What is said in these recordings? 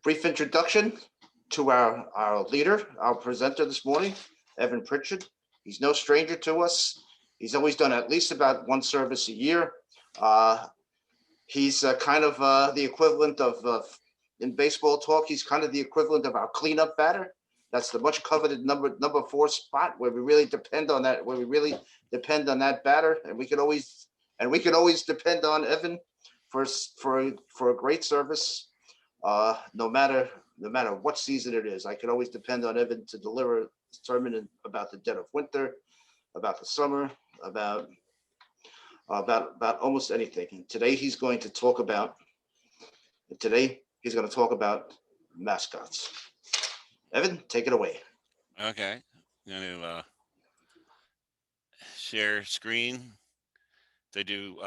Brief introduction to our leader, our presenter this morning, Evan Prichard. He's no stranger to us. He's always done at least about one service a year. Uh, he's kind of the equivalent of, in baseball talk, he's kind of the equivalent of our cleanup batter. That's the much coveted number 4 spot where we really depend on that. Where we really depend on that batter, and we can always depend on Evan for a great service, no matter what season it is. I can always depend on Evan to deliver a sermon about the dead of winter, about the summer, about almost anything. And today he's going to talk about mascots. Evan, take it away. Okay, I'm going to share screen. They do.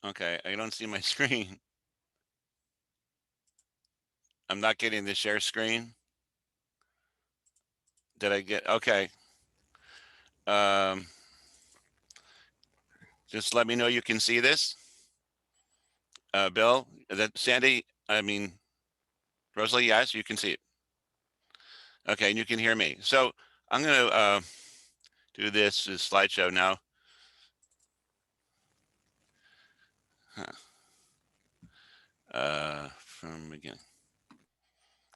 Okay, I don't see my screen. I'm not getting the share screen. Did I get? Okay. Um, just let me know you can see this. Bill, that Sandy. I mean, Rosalie. Yes, you can see it. Okay, and you can hear me. So I'm going to do this slideshow now. Huh. From again.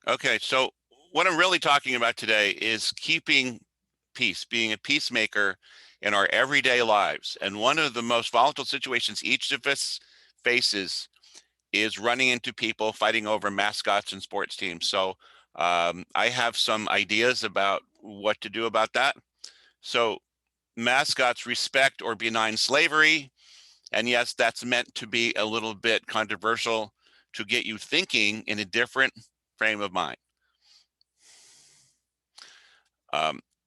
Okay, so what I'm really talking about today is keeping peace, being a peacemaker in our everyday lives. And one of the most volatile situations each of us faces is running into people fighting over mascots and sports teams. So I have some ideas about what to do about that. So mascots respect or benign slavery. And yes, that's meant to be a little bit controversial to get you thinking in a different frame of mind.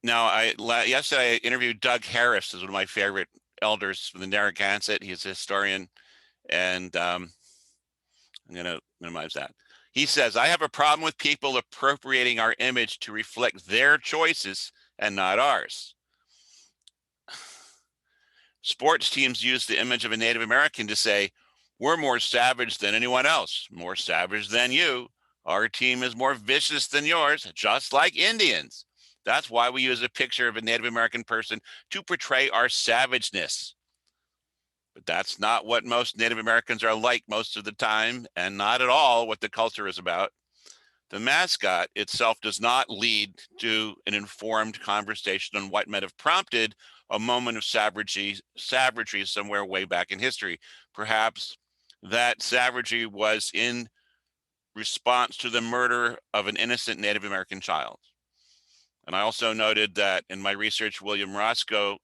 Now, yesterday I interviewed Doug Harris, is one of my favorite elders from the Narragansett. He's a historian, and I'm going to minimize that. He says, I have a problem with people appropriating our image to reflect their choices and not ours. Sports teams use the image of a Native American to say, we're more savage than anyone else, more savage than you. Our team is more vicious than yours, just like Indians. That's why we use a picture of a Native American person to portray our savageness. But that's not what most Native Americans are like most of the time, and not at all what the culture is about. The mascot itself does not lead to an informed conversation on what might have prompted a moment of savagery somewhere way back in history. Perhaps that savagery was in response to the murder of an innocent Native American child. And I also noted that in my research, William Roscoe,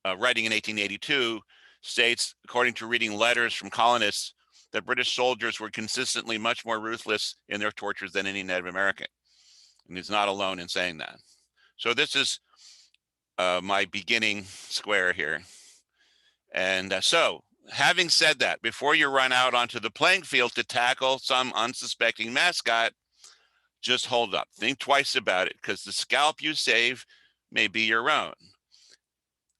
writing in 1882, states, according to reading letters from colonists, that British soldiers were consistently much more ruthless in their tortures than any Native American. And he's not alone in saying that. So this is my beginning square here. And so having said that, before you run out onto the playing field to tackle some unsuspecting mascot, just hold up. Think twice about it, because the scalp you save may be your own.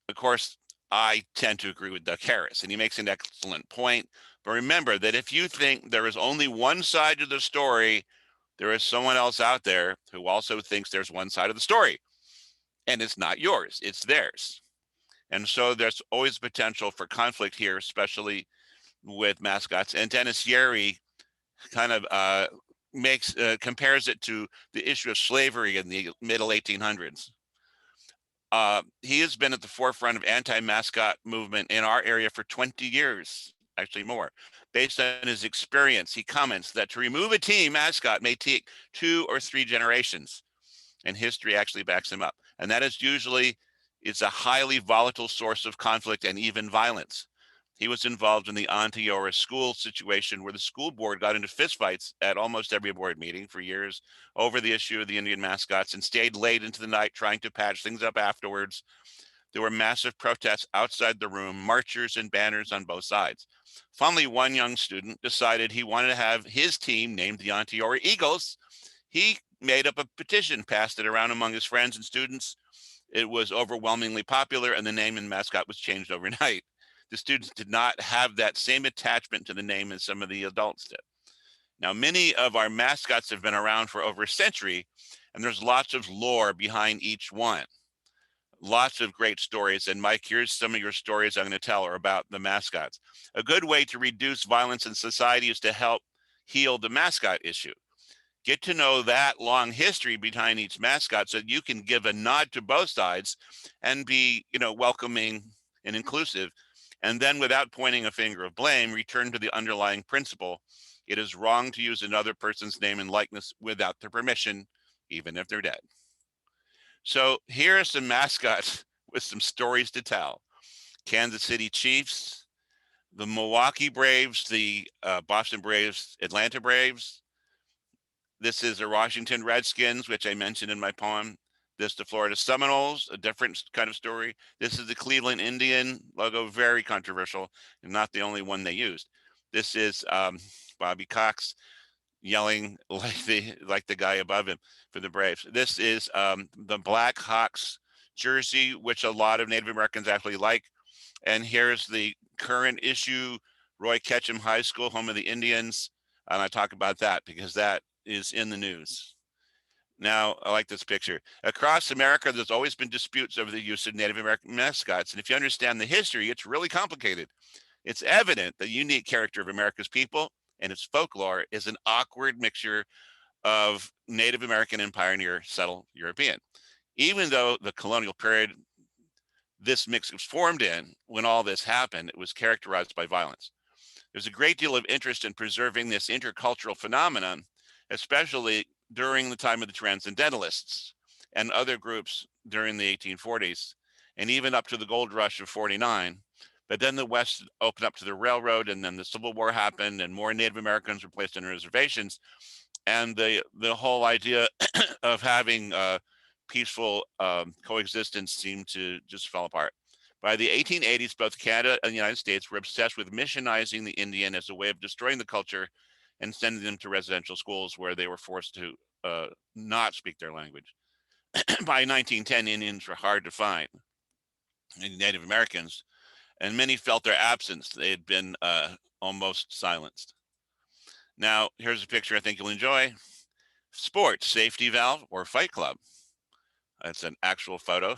Of course, I tend to agree with Doug Harris, and he makes an excellent point. But remember that if you think there is only one side to the story, there is someone else out there who also thinks there's one side of the story. And it's not yours, it's theirs. And so there's always potential for conflict here, especially with mascots. And Dennis Yerry kind of compares it to the issue of slavery in the middle 1800s. He has been at the forefront of anti-mascot movement in our area for 20 years, actually more. Based on his experience, he comments that to remove a team mascot may take 2 or 3 generations, and history actually backs him up. And that is usually, it's a highly volatile source of conflict and even violence. He was involved in the Onteora school situation where the school board got into fistfights at almost every board meeting for years over the issue of the Indian mascots and stayed late into the night trying to patch things up afterwards. There were massive protests outside the room, marchers and banners on both sides. Finally, one young student decided he wanted to have his team named the Onteora Eagles. He made up a petition, passed it around among his friends and students. It was overwhelmingly popular, and the name and mascot was changed overnight. the students did not have that same attachment to the name as some of the adults did. Now, many of our mascots have been around for over a century, and there's lots of lore behind each one. Lots of great stories. And Mike, here's some of your stories I'm going to tell are about the mascots. A good way to reduce violence in society is to help heal the mascot issue. Get to know that long history behind each mascot so you can give a nod to both sides and be, welcoming and inclusive. And then without pointing a finger of blame, return to the underlying principle. It is wrong to use another person's name and likeness without their permission, even if they're dead. So here are some mascots with some stories to tell. Kansas City Chiefs, the Milwaukee Braves, the Boston Braves, Atlanta Braves. This is the Washington Redskins, which I mentioned in my poem. This the Florida Seminoles, a different kind of story. This is the Cleveland Indian logo, very controversial, and not the only one they used. This is Bobby Cox yelling like the guy above him for the Braves. This is the Blackhawks jersey, which a lot of Native Americans actually like. And here's the current issue, Roy Ketchum High School, home of the Indians. And I talk about that because that is in the news. Now, I like this picture. Across America, there's always been disputes over the use of Native American mascots. And if you understand the history, it's really complicated. It's evident the unique character of America's people and its folklore is an awkward mixture of Native American and pioneer settled European. Even though the colonial period this mix was formed in, when all this happened, it was characterized by violence. There's a great deal of interest in preserving this intercultural phenomenon, especially during the time of the Transcendentalists and other groups during the 1840s, and even up to the gold rush of 49. But then the West opened up to the railroad, and then the Civil War happened, and more Native Americans were placed on reservations. And the whole idea of having peaceful coexistence seemed to just fall apart. By the 1880s, both Canada and the United States were obsessed with missionizing the Indian as a way of destroying the culture and sending them to residential schools where they were forced to not speak their language. By 1910, Indians were hard to find, and Native Americans, and many felt their absence. They had been almost silenced. Now, here's a picture I think you'll enjoy. Sports, safety valve, or fight club. That's an actual photo.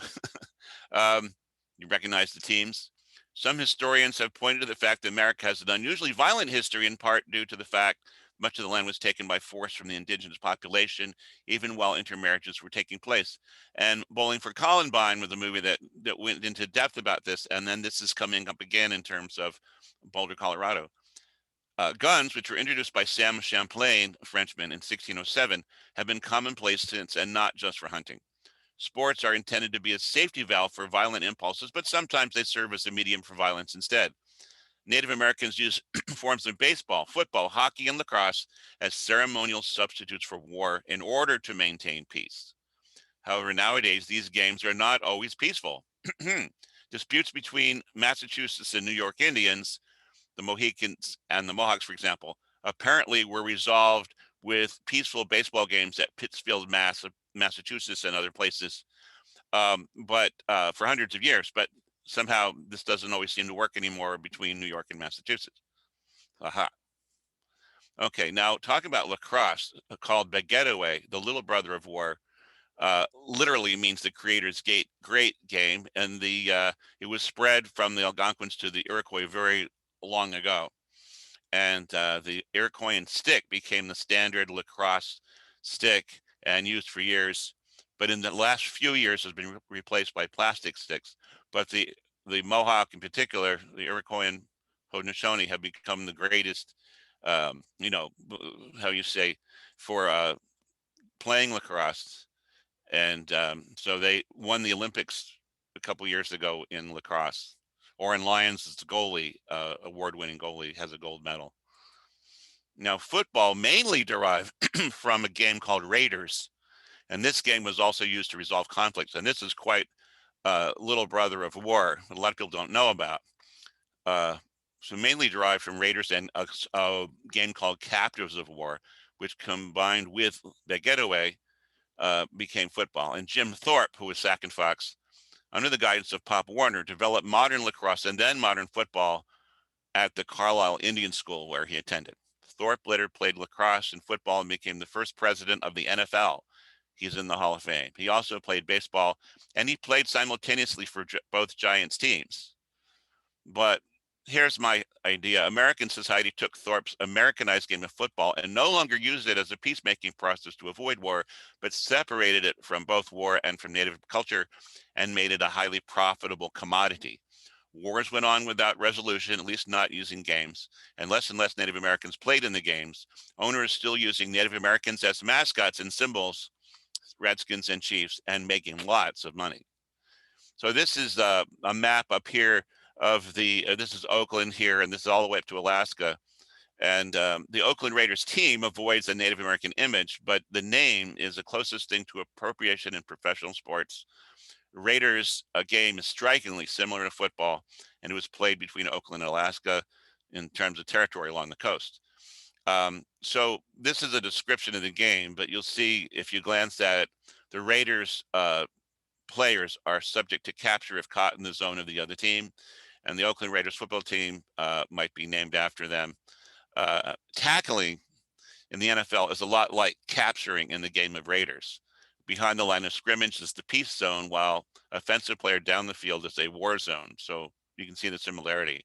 You recognize the teams. Some historians have pointed to the fact that America has an unusually violent history, in part due to the fact much of the land was taken by force from the indigenous population, even while intermarriages were taking place. And Bowling for Columbine was a movie that went into depth about this. And then this is coming up again in terms of Boulder, Colorado. Guns, which were introduced by Sam Champlain, a Frenchman, in 1607, have been commonplace since, and not just for hunting. Sports are intended to be a safety valve for violent impulses, but sometimes they serve as a medium for violence instead. Native Americans use forms of baseball, football, hockey, and lacrosse as ceremonial substitutes for war in order to maintain peace. However, nowadays, these games are not always peaceful. Disputes between Massachusetts and New York Indians, the Mohicans and the Mohawks, for example, apparently were resolved with peaceful baseball games at Pittsfield, Massachusetts, and other places, but for hundreds of years. But somehow this doesn't always seem to work anymore between New York and Massachusetts. Aha. Okay, now talking about lacrosse, called Baguette, the little brother of war, literally means the creator's great game, and it was spread from the Algonquins to the Iroquois very long ago. And the Iroquoian stick became the standard lacrosse stick and used for years, but in the last few years has been replaced by plastic sticks. But the Mohawk in particular, the Iroquoian Haudenosaunee, have become the greatest, how you say, for playing lacrosse. And so they won the Olympics a couple years ago in lacrosse. Oren Lyons is the goalie, award-winning goalie, has a gold medal. Now, football mainly derived from a game called Raiders, and this game was also used to resolve conflicts. And this is quite little brother of war, a lot of people don't know about. So mainly derived from Raiders and a game called Captives of War, which combined with Baguette became football. And Jim Thorpe, who was Sack and Fox, under the guidance of Pop Warner, developed modern lacrosse and then modern football at the Carlisle Indian School where he attended. Thorpe later played lacrosse and football and became the first president of the NFL. He's in the Hall of Fame. He also played baseball, and he played simultaneously for both Giants teams. But here's my idea. American society took Thorpe's Americanized game of football and no longer used it as a peacemaking process to avoid war, but separated it from both war and from native culture and made it a highly profitable commodity. Wars went on without resolution, at least not using games, and less Native Americans played in the games. Owners still using Native Americans as mascots and symbols, Redskins and Chiefs, and making lots of money. So this is a map up here of this is Oakland here, and this is all the way up to Alaska. And the Oakland Raiders team avoids a Native American image, but the name is the closest thing to appropriation in professional sports. Raiders, a game is strikingly similar to football, and it was played between Oakland and Alaska in terms of territory along the coast. So this is a description of the game, but you'll see if you glance at it, the Raiders players are subject to capture if caught in the zone of the other team, and the Oakland Raiders football team might be named after them. Tackling in the NFL is a lot like capturing in the game of Raiders. Behind the line of scrimmage is the peace zone, while offensive player down the field is a war zone. So you can see the similarity.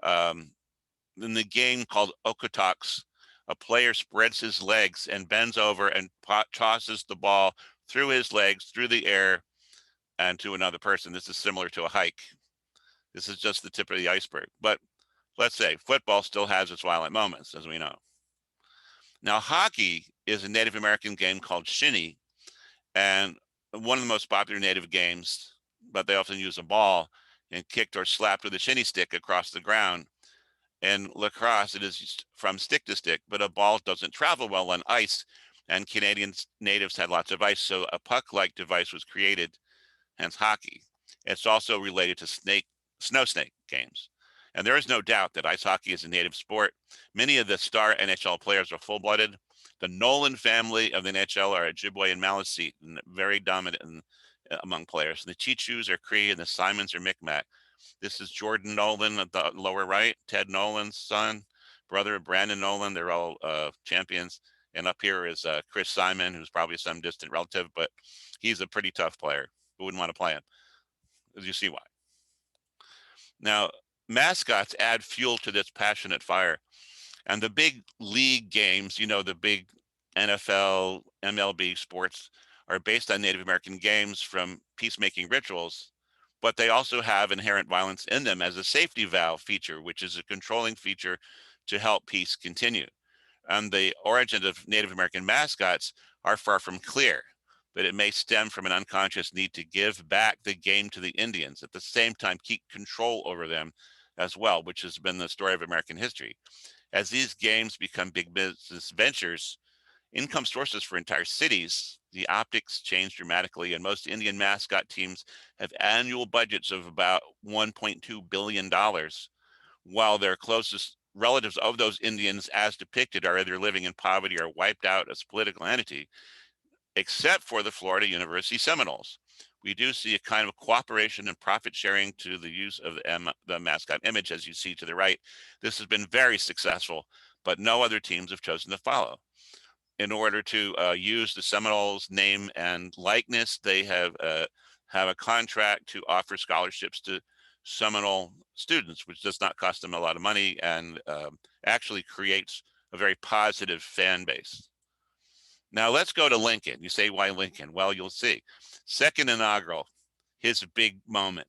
In the game called Okotoks, a player spreads his legs and bends over and tosses the ball through his legs, through the air, and to another person. This is similar to a hike. This is just the tip of the iceberg. But let's say football still has its violent moments, as we know. Now, hockey is a Native American game called shinny, and one of the most popular native games, but they often use a ball and kicked or slapped with a shinny stick across the ground. In lacrosse, it is from stick to stick, but a ball doesn't travel well on ice, and Canadian natives had lots of ice, so a puck-like device was created, hence hockey. It's also related to snow snake games. And there is no doubt that ice hockey is a native sport. Many of the star NHL players are full-blooded. The Nolan family of the NHL are Ojibwe and Maliseet, and very dominant among players. The Chichus are Cree, and the Simons are Micmac. This is Jordan Nolan at the lower right, Ted Nolan's son, brother of Brandon Nolan. They're all champions. And up here is Chris Simon, who's probably some distant relative, but he's a pretty tough player. Who wouldn't want to play him? As you see why. Now, mascots add fuel to this passionate fire. And the big league games, the big NFL, MLB sports are based on Native American games from peacemaking rituals, but they also have inherent violence in them as a safety valve feature, which is a controlling feature to help peace continue. And the origin of Native American mascots are far from clear, but it may stem from an unconscious need to give back the game to the Indians, at the same time keep control over them as well, which has been the story of American history. As these games become big business ventures, income sources for entire cities, the optics change dramatically, and most Indian mascot teams have annual budgets of about $1.2 billion, while their closest relatives of those Indians as depicted are either living in poverty or wiped out as political entity, except for the Florida University Seminoles. We do see a kind of cooperation and profit sharing to the use of the mascot image, as you see to the right. This has been very successful, but no other teams have chosen to follow. In order to use the Seminoles name and likeness, they have a contract to offer scholarships to Seminole students, which does not cost them a lot of money and actually creates a very positive fan base. Now let's go to Lincoln. You say, why Lincoln? Well, you'll see. Second inaugural, his big moment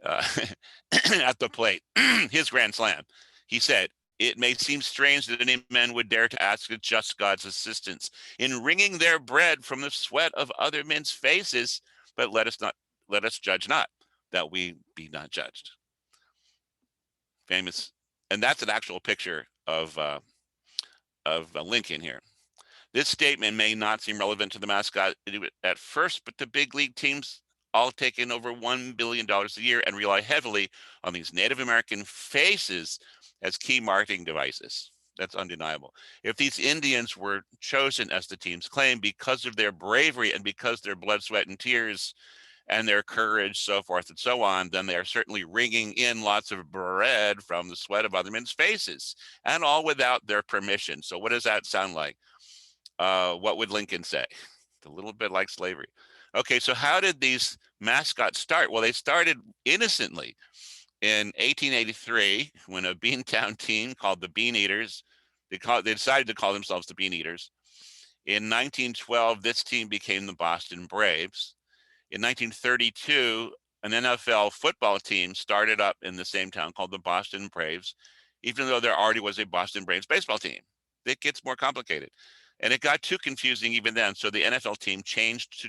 at the plate, his grand slam. He said, "It may seem strange that any man would dare to ask a just God's assistance in wringing their bread from the sweat of other men's faces, but let us judge not, that we be not judged." Famous, and that's an actual picture of Lincoln here. This statement may not seem relevant to the mascot at first, but the big league teams all take in over $1 billion a year and rely heavily on these Native American faces as key marketing devices. That's undeniable. If these Indians were chosen, as the teams claim, because of their bravery and because their blood, sweat, and tears and their courage, so forth and so on, then they are certainly wringing in lots of bread from the sweat of other men's faces, and all without their permission. So what does that sound like? What would Lincoln say? A little bit like slavery. Okay, so how did these mascots start? Well, they started innocently in 1883 when a Beantown team called the Bean Eaters, they decided to call themselves the Bean Eaters. In 1912, this team became the Boston Braves. In 1932, an NFL football team started up in the same town called the Boston Braves, even though there already was a Boston Braves baseball team. It gets more complicated. And it got too confusing even then. So the NFL team changed to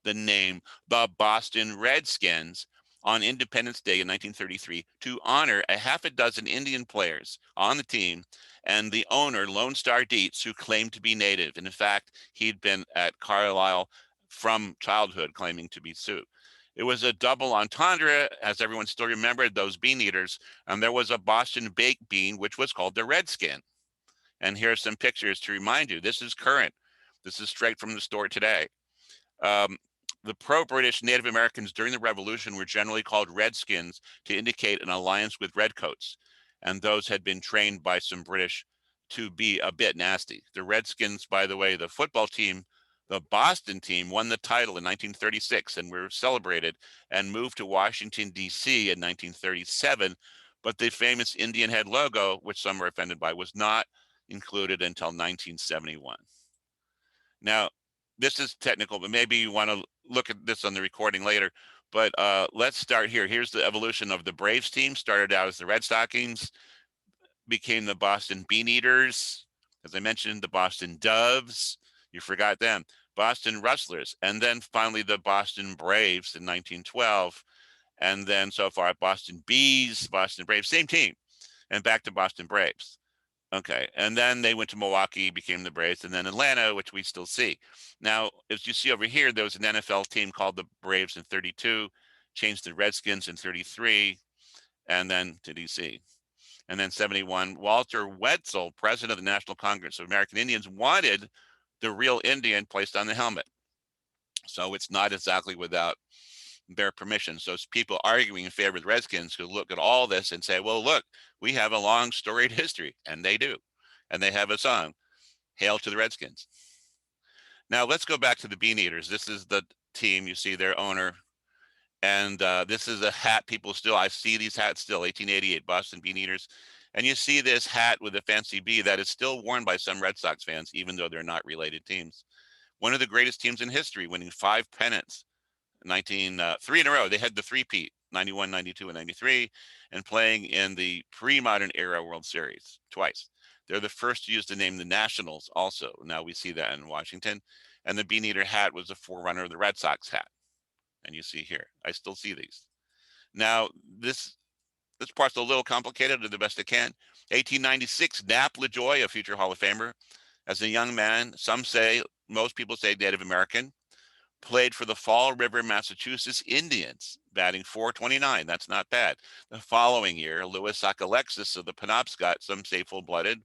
the name the Boston Redskins on Independence Day in 1933 to honor a half a dozen Indian players on the team and the owner, Lone Star Dietz, who claimed to be native. And in fact, he'd been at Carlisle from childhood claiming to be Sioux. It was a double entendre, as everyone still remembered, those bean eaters. And there was a Boston baked bean, which was called the Redskin. And here are some pictures to remind you, this is current. This is straight from the store today. Um, the pro-British Native Americans during the Revolution were generally called Redskins to indicate an alliance with Redcoats. And those had been trained by some British to be a bit nasty. The Redskins, by the way, the football team, the Boston team, won the title in 1936 and were celebrated and moved to Washington, D.C. in 1937. But the famous Indian head logo, which some were offended by, was not included until 1971. Now, this is technical, but maybe you want to look at this on the recording later. But let's start here. Here's the evolution of the Braves team. Started out as the Red Stockings, became the Boston Bean Eaters. As I mentioned, the Boston Doves. You forgot them. Boston Rustlers. And then finally the Boston Braves in 1912. And then so far, Boston Bees, Boston Braves, same team. And back to Boston Braves. Okay, and then they went to Milwaukee, became the Braves, and then Atlanta, which we still see. Now, as you see over here, there was an NFL team called the Braves in 32, changed to Redskins in 33, and then to DC. And then 71, Walter Wetzel, president of the National Congress of American Indians, wanted the real Indian placed on the helmet. So it's not exactly without their permission. So it's people arguing in favor of the Redskins who look at all this and say, well, look, we have a long storied history, and they do. And they have a song, Hail to the Redskins. Now let's go back to the Bean Eaters. This is the team, you see their owner. And this is a hat people still, I see these hats still, 1888 Boston Bean Eaters. And you see this hat with a fancy bee that is still worn by some Red Sox fans, even though they're not related teams. One of the greatest teams in history, winning 5 pennants. 3 in a row. They had the three-peat, 91, 92, and 93, and playing in the pre-modern era World Series twice. They're the first to use the name the Nationals also. Now we see that in Washington. And the Bean Eater hat was a forerunner of the Red Sox hat. And you see here, I still see these. Now, this part's a little complicated, to the best I can. 1896, Nap LaJoy, a future Hall of Famer. As a young man, most people say Native American, played for the Fall River, Massachusetts Indians, batting .429. That's not bad. The following year, Louis Sockalexis of the Penobscot, some say full-blooded,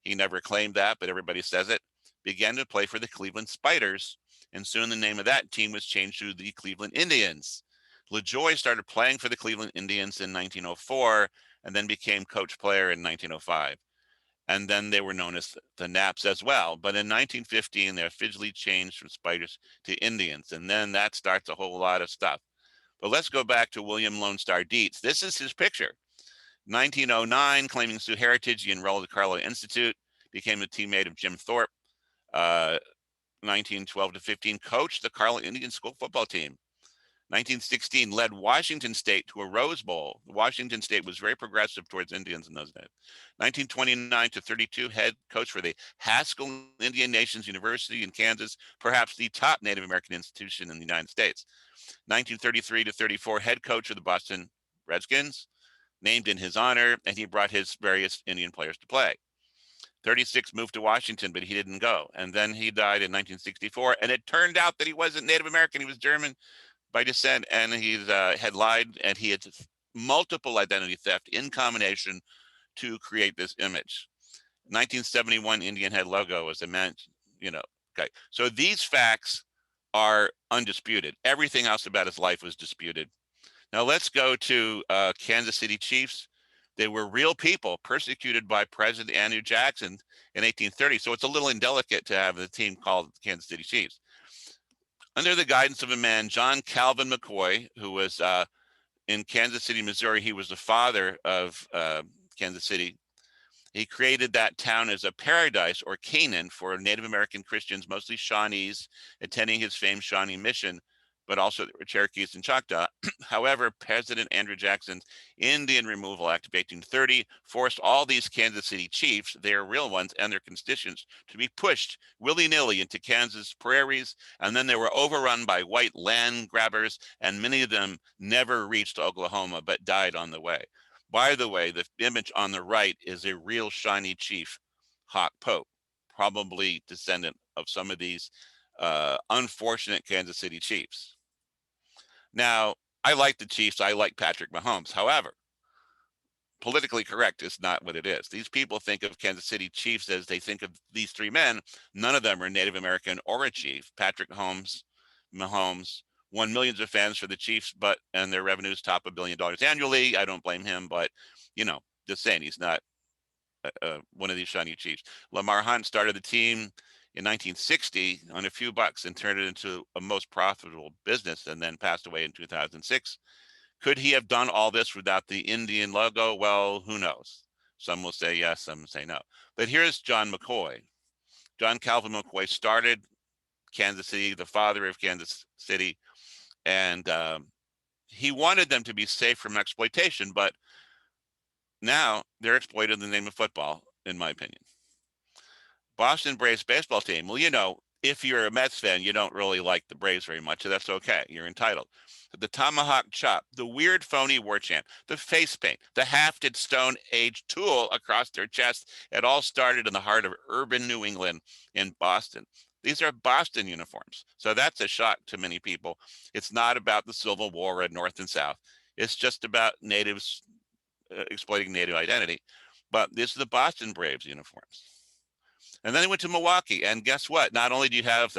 he never claimed that, but everybody says it, began to play for the Cleveland Spiders, and soon the name of that team was changed to the Cleveland Indians. LaJoy started playing for the Cleveland Indians in 1904, and then became coach player in 1905. And then they were known as the Naps as well. But in 1915, they officially changed from Spiders to Indians. And then that starts a whole lot of stuff. But let's go back to William Lone Star Dietz. This is his picture. 1909, claiming Sioux heritage, he enrolled at Carlisle Institute, became a teammate of Jim Thorpe. 1912 to 15, coached the Carlisle Indian School football team. 1916, led Washington State to a Rose Bowl. Washington State was very progressive towards Indians in those days. 1929 to 32, head coach for the Haskell Indian Nations University in Kansas, perhaps the top Native American institution in the United States. 1933 to 34, head coach of the Boston Redskins, named in his honor, and he brought his various Indian players to play. 36, moved to Washington, but he didn't go. And then he died in 1964, and it turned out that he wasn't Native American, he was German by descent, and he had lied, and he had multiple identity theft in combination to create this image. 1971 Indian head logo, as I mentioned, okay. So these facts are undisputed. Everything else about his life was disputed. Now let's go to Kansas City Chiefs. They were real people persecuted by President Andrew Jackson in 1830. So it's a little indelicate to have the team called Kansas City Chiefs. Under the guidance of a man, John Calvin McCoy, who was in Kansas City, Missouri. He was the father of Kansas City. He created that town as a paradise or Canaan for Native American Christians, mostly Shawnees, attending his famed Shawnee mission, but also there were Cherokees and Choctaw. However, President Andrew Jackson's Indian Removal Act of 1830 forced all these Kansas City chiefs, their real ones and their constituents, to be pushed willy-nilly into Kansas prairies, and then they were overrun by white land grabbers, and many of them never reached Oklahoma but died on the way. By the way, the image on the right is a real Shawnee chief, Hawk Pope, probably descendant of some of these unfortunate Kansas City Chiefs. Now, I like the Chiefs. I like Patrick Mahomes. However, politically correct is not what it is. These people think of Kansas City Chiefs as they think of these three men. None of them are Native American or a chief. Patrick Mahomes won millions of fans for the Chiefs, and their revenues top $1 billion annually. I don't blame him, but just saying he's not one of these shiny Chiefs. Lamar Hunt started the team in 1960 on a few bucks and turned it into a most profitable business, and then passed away in 2006. Could he have done all this without the Indian logo? Well, who knows? Some will say yes, some will say no. But here's John McCoy. John Calvin McCoy started Kansas City, the father of Kansas City, and he wanted them to be safe from exploitation, but now they're exploited in the name of football, in my opinion. Boston Braves baseball team. Well, if you're a Mets fan, you don't really like the Braves very much, so that's okay. You're entitled. The tomahawk chop, the weird phony war chant, the face paint, the hafted stone age tool across their chest. It all started in the heart of urban New England in Boston. These are Boston uniforms. So that's a shock to many people. It's not about the Civil War at North and South. It's just about natives exploiting native identity. But this is the Boston Braves uniforms. And then they went to Milwaukee, and guess what? Not only do you have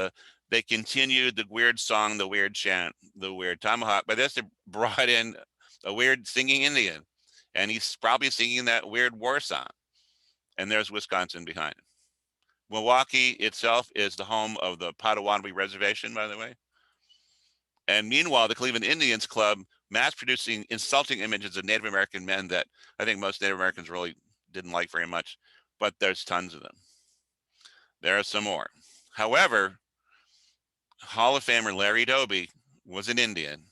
they continued the weird song, the weird chant, the weird tomahawk, but they brought in a weird singing Indian, and he's probably singing that weird war song. And there's Wisconsin behind him. Milwaukee itself is the home of the Potawatomi Reservation, by the way. And meanwhile, the Cleveland Indians Club mass producing insulting images of Native American men that I think most Native Americans really didn't like very much, but there's tons of them. There are some more. However, Hall of Famer Larry Doby was an Indian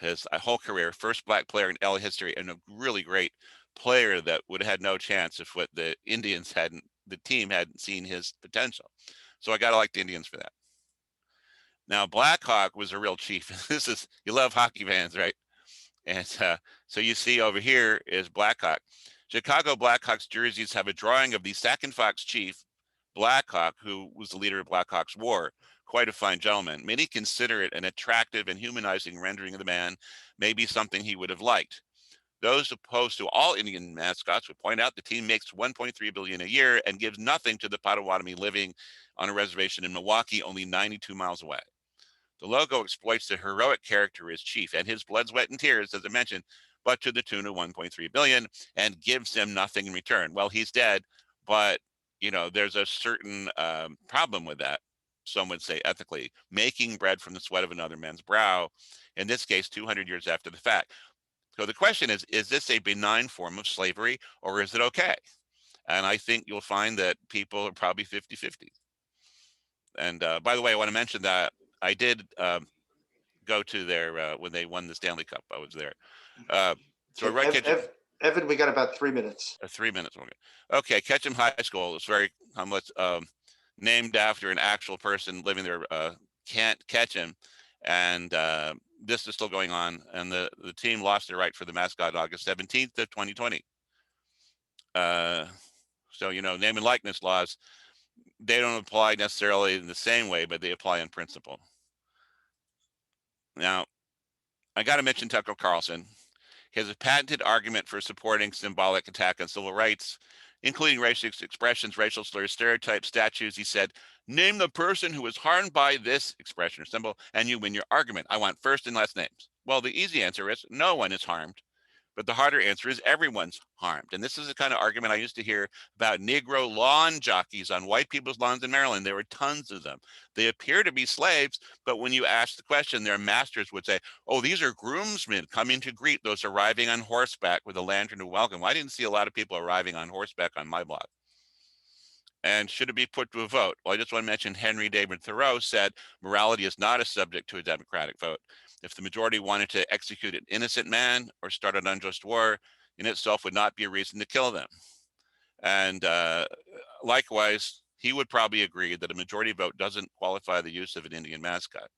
his whole career, first black player in LA history, and a really great player that would have had no chance if the team hadn't seen his potential. So I got to like the Indians for that. Now, Blackhawk was a real chief. You love hockey fans, right? And so you see over here is Blackhawk. Chicago Blackhawks jerseys have a drawing of the Sac and Fox chief, Blackhawk, who was the leader of Blackhawks War. Quite a fine gentleman. Many consider it an attractive and humanizing rendering of the man, maybe something he would have liked. Those opposed to all Indian mascots would point out the team makes $1.3 billion a year and gives nothing to the Potawatomi living on a reservation in Milwaukee, only 92 miles away. The logo exploits the heroic character as chief and his blood, sweat, and tears, as I mentioned, but to the tune of $1.3 billion, and gives him nothing in return. Well, he's dead, but there's a certain problem with that. Some would say ethically, making bread from the sweat of another man's brow, in this case, 200 years after the fact. So the question is this a benign form of slavery, or is it okay? And I think you'll find that people are probably 50-50. And by the way, I want to mention that I did go to their, when they won the Stanley Cup, I was there. So Evan, we got about 3 minutes. 3 minutes. Okay, Ketchum High School is very harmless, named after an actual person living there, Kent Ketchum, and this is still going on. And the team lost their right for the mascot August 17th of 2020. So name and likeness laws, they don't apply necessarily in the same way, but they apply in principle. Now, I got to mention Tucker Carlson. He has a patented argument for supporting symbolic attack on civil rights. including racist expressions, racial slurs, stereotypes, statues. He said, name the person who was harmed by this expression or symbol, and you win your argument. I want first and last names. Well, the easy answer is no one is harmed. But the harder answer is everyone's harmed. And this is the kind of argument I used to hear about Negro lawn jockeys on white people's lawns in Maryland. There were tons of them. They appear to be slaves, but when you ask the question, their masters would say, oh, these are groomsmen coming to greet those arriving on horseback with a lantern to welcome. Well, I didn't see a lot of people arriving on horseback on my block. And should it be put to a vote? Well, I just want to mention Henry David Thoreau said morality is not a subject to a democratic vote. If the majority wanted to execute an innocent man or start an unjust war, in itself would not be a reason to kill them. And likewise, he would probably agree that a majority vote doesn't qualify the use of an Indian mascot.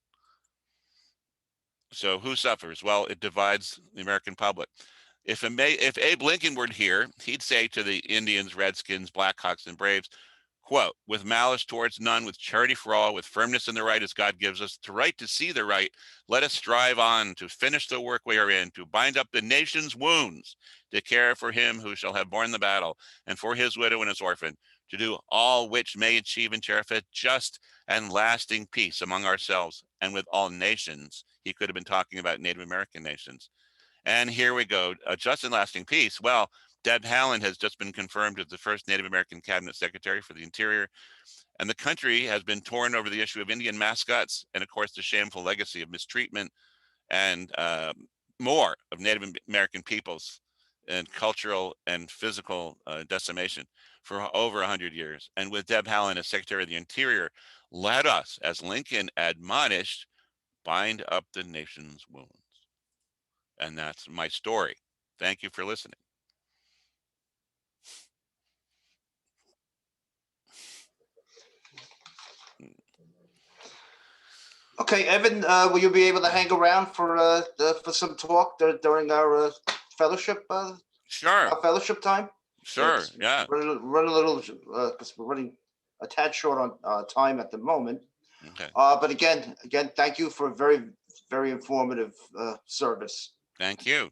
So who suffers? Well, it divides the American public. If Abe Lincoln were here, he'd say to the Indians, Redskins, Blackhawks, and Braves, quote, with malice towards none, with charity for all, with firmness in the right as God gives us, the right to see the right, let us strive on to finish the work we are in, to bind up the nation's wounds, to care for him who shall have borne the battle, and for his widow and his orphan, to do all which may achieve and cherish a just and lasting peace among ourselves and with all nations. He could have been talking about Native American nations. And here we go, a just and lasting peace. Well, Deb Haaland has just been confirmed as the first Native American cabinet secretary for the Interior. And the country has been torn over the issue of Indian mascots and, of course, the shameful legacy of mistreatment and more of Native American peoples and cultural and physical decimation for over 100 years. And with Deb Haaland as Secretary of the Interior, let us, as Lincoln admonished, bind up the nation's wounds. And that's my story. Thank you for listening. Okay, Evan, will you be able to hang around for some talk during our fellowship Sure, our fellowship time? sure, yeah. Run a little because we're running a tad short on time at the moment. Okay, But again, thank you for a very, very informative service. thank you.